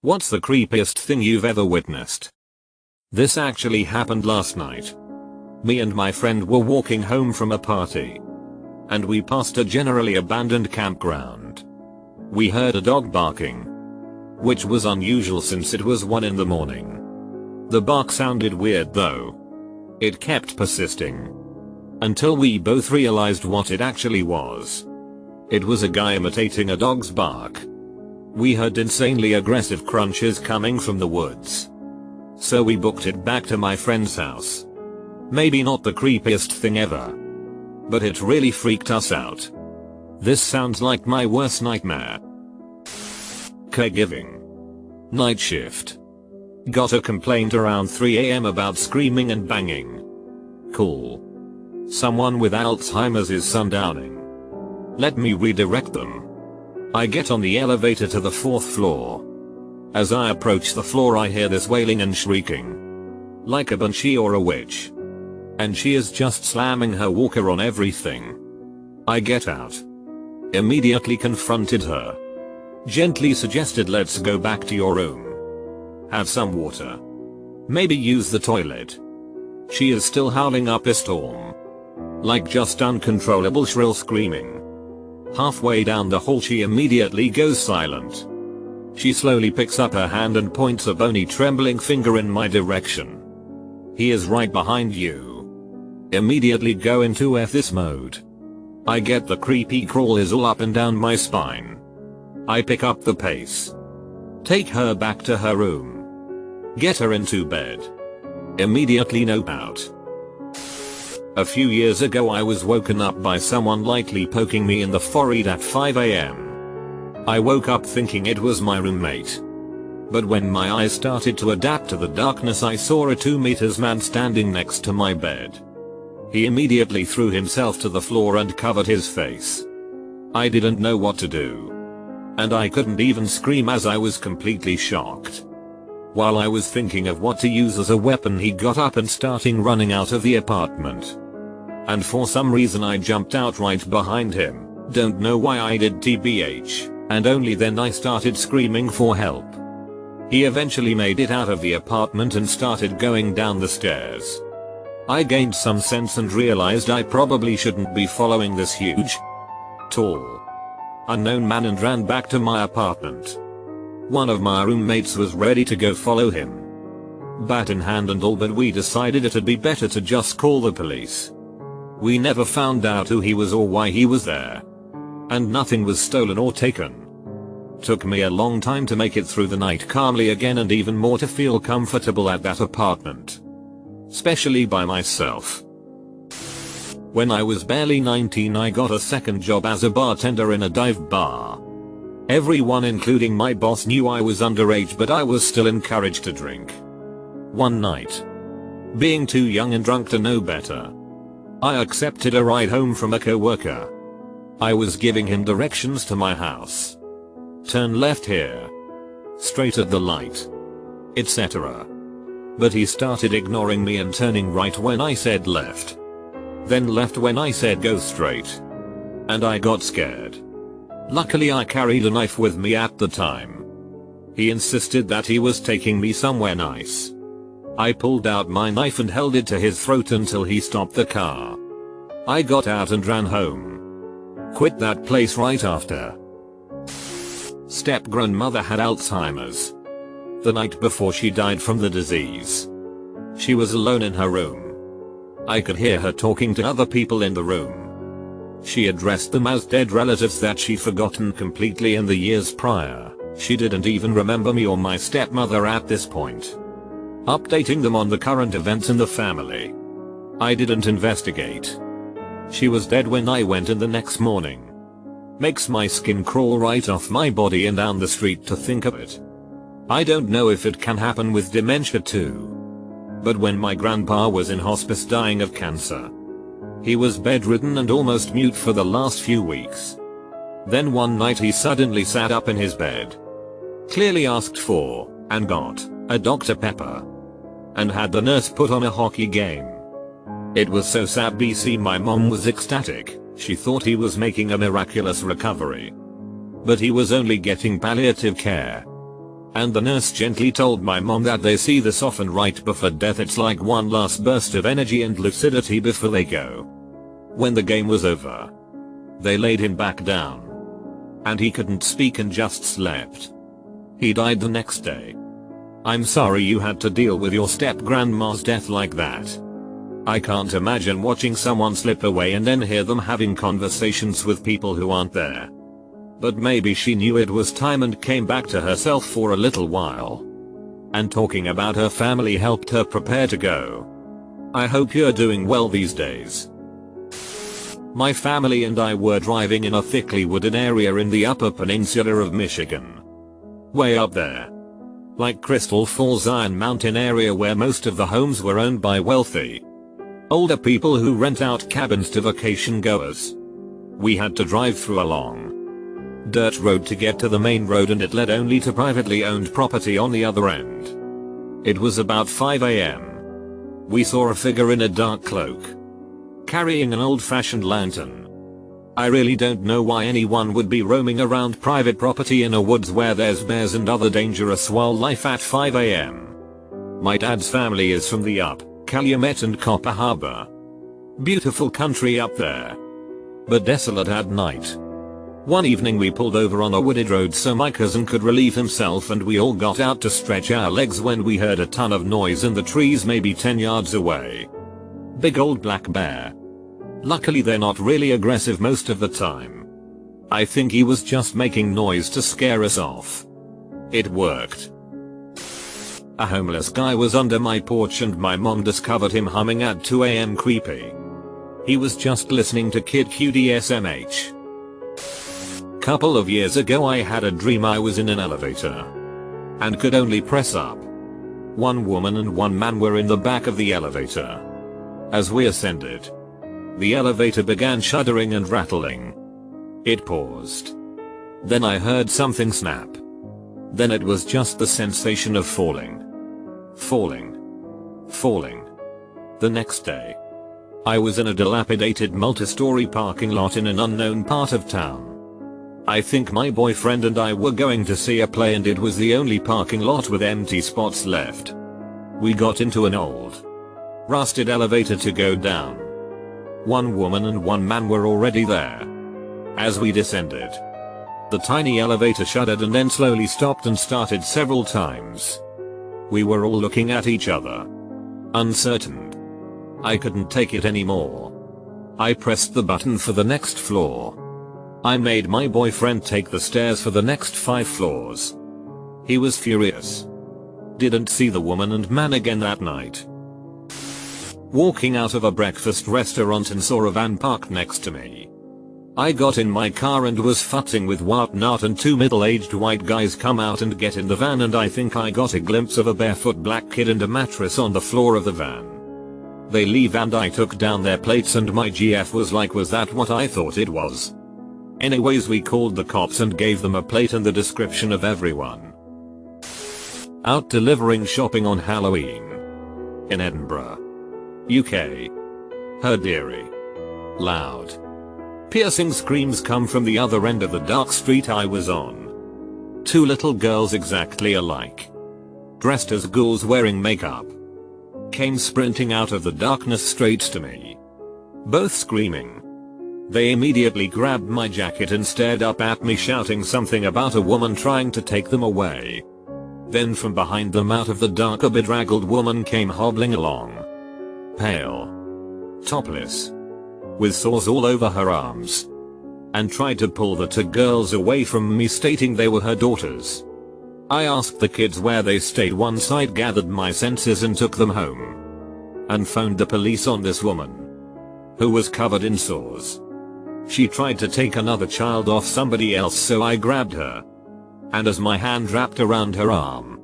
What's the creepiest thing you've ever witnessed? This actually happened last night. Me and my friend were walking home from a party, and we passed a generally abandoned campground. We heard a dog barking, which was unusual since it was 1 in the morning. The bark sounded weird though. It kept persisting until we both realized what it actually was. It was a guy imitating a dog's bark. We heard insanely aggressive crunches coming from the woods, so we booked it back to my friend's house. Maybe not the creepiest thing ever, but it really freaked us out. This sounds like my worst nightmare. Caregiving. Night shift. Got a complaint around 3 AM about screaming and banging. Cool. Someone with Alzheimer's is sundowning. Let me redirect them. I get on the elevator to the 4th floor. As I approach the floor I hear this wailing and shrieking, like a banshee or a witch. And she is just slamming her walker on everything. I get out. Immediately confronted her. Gently suggested, let's go back to your room. Have some water. Maybe use the toilet. She is still howling up a storm, like just uncontrollable shrill screaming. Halfway down the hall she immediately goes silent. She slowly picks up her hand and points a bony trembling finger in my direction. He is right behind you. Immediately go into F this mode. I get the creepy crawl is all up and down my spine. I pick up the pace. Take her back to her room. Get her into bed. Immediately nope out. A few years ago I was woken up by someone lightly poking me in the forehead at 5 AM. I woke up thinking it was my roommate. But when my eyes started to adapt to the darkness I saw a 2 meters man standing next to my bed. He immediately threw himself to the floor and covered his face. I didn't know what to do, and I couldn't even scream as I was completely shocked. While I was thinking of what to use as a weapon he got up and started running out of the apartment. And for some reason I jumped out right behind him, don't know why I did TBH, and only then I started screaming for help. He eventually made it out of the apartment and started going down the stairs. I gained some sense and realized I probably shouldn't be following this huge, tall, unknown man and ran back to my apartment. One of my roommates was ready to go follow him, bat in hand and all, but we decided it'd be better to just call the police. We never found out who he was or why he was there, and nothing was stolen or taken. Took me a long time to make it through the night calmly again, and even more to feel comfortable at that apartment, especially by myself. When I was barely 19 I got a second job as a bartender in a dive bar. Everyone including my boss knew I was underage, but I was still encouraged to drink. One night, being too young and drunk to know better, I accepted a ride home from a coworker. I was giving him directions to my house. Turn left here, straight at the light, etc. But he started ignoring me and turning right when I said left, then left when I said go straight. And I got scared. Luckily I carried a knife with me at the time. He insisted that he was taking me somewhere nice. I pulled out my knife and held it to his throat until he stopped the car. I got out and ran home. Quit that place right after. Step-grandmother had Alzheimer's. The night before she died from the disease, she was alone in her room. I could hear her talking to other people in the room. She addressed them as dead relatives that she'd forgotten completely in the years prior. She didn't even remember me or my stepmother at this point. Updating them on the current events in the family. I didn't investigate. She was dead when I went in the next morning. Makes my skin crawl right off my body and down the street to think of it. I don't know if it can happen with dementia too, but when my grandpa was in hospice dying of cancer, he was bedridden and almost mute for the last few weeks. Then one night he suddenly sat up in his bed, clearly asked for, and got, a Dr. Pepper, and had the nurse put on a hockey game. It was so sad. BC my mom was ecstatic. She thought he was making a miraculous recovery, but he was only getting palliative care. And the nurse gently told my mom that they see this often right before death. It's like one last burst of energy and lucidity before they go. When the game was over, they laid him back down. And he couldn't speak and just slept. He died the next day. I'm sorry you had to deal with your step-grandma's death like that. I can't imagine watching someone slip away and then hear them having conversations with people who aren't there. But maybe she knew it was time and came back to herself for a little while. And talking about her family helped her prepare to go. I hope you're doing well these days. My family and I were driving in a thickly wooded area in the Upper Peninsula of Michigan. Way up there. Like Crystal Falls Iron Mountain area where most of the homes were owned by wealthy older people who rent out cabins to vacation goers. We had to drive through a long dirt road to get to the main road, and it led only to privately owned property on the other end. It was about 5 AM. We saw a figure in a dark cloak, carrying an old-fashioned lantern. I really don't know why anyone would be roaming around private property in a woods where there's bears and other dangerous wildlife at 5 AM. My dad's family is from the Calumet and Copper Harbor. Beautiful country up there, but desolate at night. One evening we pulled over on a wooded road so my cousin could relieve himself, and we all got out to stretch our legs when we heard a ton of noise in the trees maybe 10 yards away. Big old black bear. Luckily they're not really aggressive most of the time. I think he was just making noise to scare us off. It worked. A homeless guy was under my porch and my mom discovered him humming at 2 AM. Creepy. He was just listening to Kid Cudi SMH. Couple of years ago I had a dream I was in an elevator and could only press up. One woman and one man were in the back of the elevator. As we ascended, the elevator began shuddering and rattling. It paused. Then I heard something snap. Then it was just the sensation of falling. Falling. The next day, I was in a dilapidated multi-story parking lot in an unknown part of town. I think my boyfriend and I were going to see a play and it was the only parking lot with empty spots left. We got into an old, rusted elevator to go down. One woman and one man were already there. As we descended, the tiny elevator shuddered and then slowly stopped and started several times. We were all looking at each other, uncertain. I couldn't take it anymore. I pressed the button for the next floor. I made my boyfriend take the stairs for the next 5 floors. He was furious. Didn't see the woman and man again that night. Walking out of a breakfast restaurant and saw a van parked next to me. I got in my car and was futzing with whatnot, and 2 middle-aged white guys come out and get in the van, and I think I got a glimpse of a barefoot black kid and a mattress on the floor of the van. They leave and I took down their plates and my GF was like, was that what I thought it was? Anyways, we called the cops and gave them a plate and the description of everyone. Out delivering shopping on Halloween. In Edinburgh, UK. Heard eerie, loud, piercing screams come from the other end of the dark street I was on. 2 little girls exactly alike, dressed as ghouls wearing makeup, came sprinting out of the darkness straight to me. Both screaming. They immediately grabbed my jacket and stared up at me, shouting something about a woman trying to take them away. Then from behind them, out of the dark, a bedraggled woman came hobbling along. Pale, topless, with sores all over her arms, and tried to pull the 2 girls away from me, stating they were her daughters. I asked the kids where they stayed once I'd gathered my senses and took them home, and phoned the police on this woman, who was covered in sores. She tried to take another child off somebody else, so I grabbed her, and as my hand wrapped around her arm,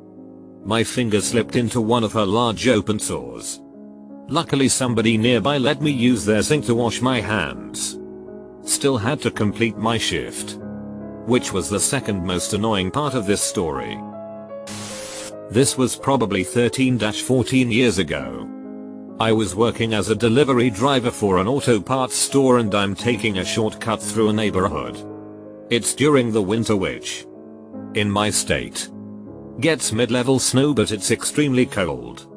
my finger slipped into one of her large open sores. Luckily somebody nearby let me use their sink to wash my hands. Still had to complete my shift, which was the second most annoying part of this story. This was probably 13-14 years ago. I was working as a delivery driver for an auto parts store and I'm taking a shortcut through a neighborhood. It's during the winter, which, in my state, Gets mid-level snow but it's extremely cold.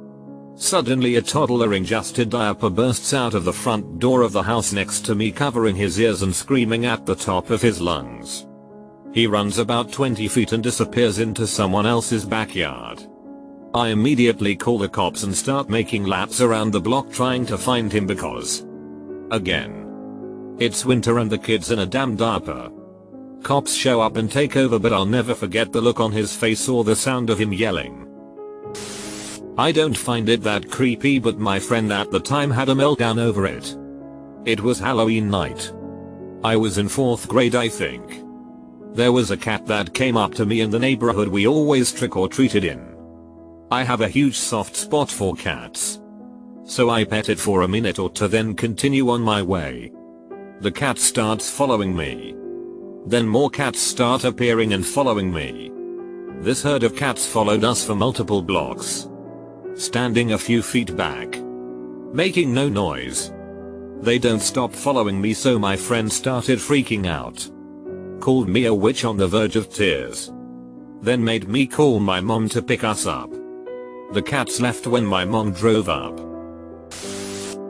Suddenly a toddler in just a diaper bursts out of the front door of the house next to me, covering his ears and screaming at the top of his lungs. He runs about 20 feet and disappears into someone else's backyard. I immediately call the cops and start making laps around the block trying to find him because, again, it's winter and the kid's in a damn diaper. Cops show up and take over, but I'll never forget the look on his face or the sound of him yelling. I don't find it that creepy, but my friend at the time had a meltdown over it. It was Halloween night. I was in 4th grade, I think. There was a cat that came up to me in the neighborhood we always trick-or-treated in. I have a huge soft spot for cats. So I pet it for a minute or two, then continue on my way. The cat starts following me. Then more cats start appearing and following me. This herd of cats followed us for multiple blocks. Standing a few feet back. Making no noise. They don't stop following me, so my friend started freaking out. Called me a witch on the verge of tears. Then made me call my mom to pick us up. The cats left when my mom drove up.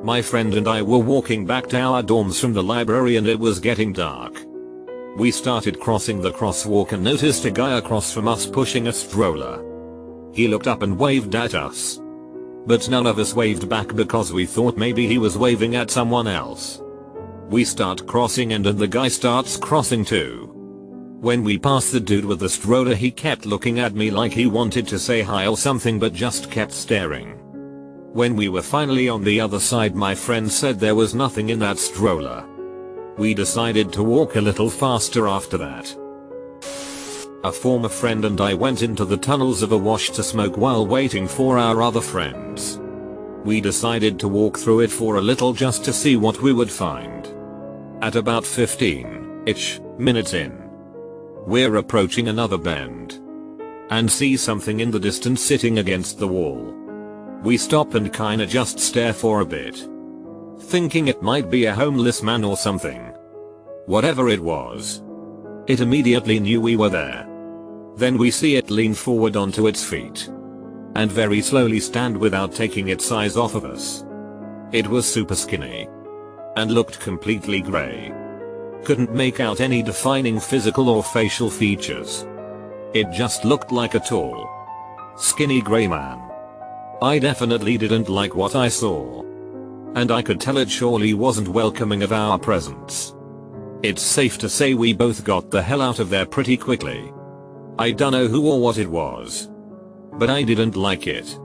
My friend and I were walking back to our dorms from the library and it was getting dark. We started crossing the crosswalk and noticed a guy across from us pushing a stroller. He looked up and waved at us. But none of us waved back because we thought maybe he was waving at someone else. We start crossing and then the guy starts crossing too. When we passed the dude with the stroller, he kept looking at me like he wanted to say hi or something, but just kept staring. When we were finally on the other side, my friend said there was nothing in that stroller. We decided to walk a little faster after that. A former friend and I went into the tunnels of a wash to smoke while waiting for our other friends. We decided to walk through it for a little just to see what we would find. At about 15-ish minutes in, we're approaching another bend and see something in the distance sitting against the wall. We stop and kinda just stare for a bit, thinking it might be a homeless man or something. Whatever it was, it immediately knew we were there. Then we see it lean forward onto its feet and very slowly stand without taking its eyes off of us. It was super skinny and looked completely grey. Couldn't make out any defining physical or facial features. It just looked like a tall, skinny grey man. I definitely didn't like what I saw. And I could tell it surely wasn't welcoming of our presence. It's safe to say we both got the hell out of there pretty quickly. I don't know who or what it was, but I didn't like it.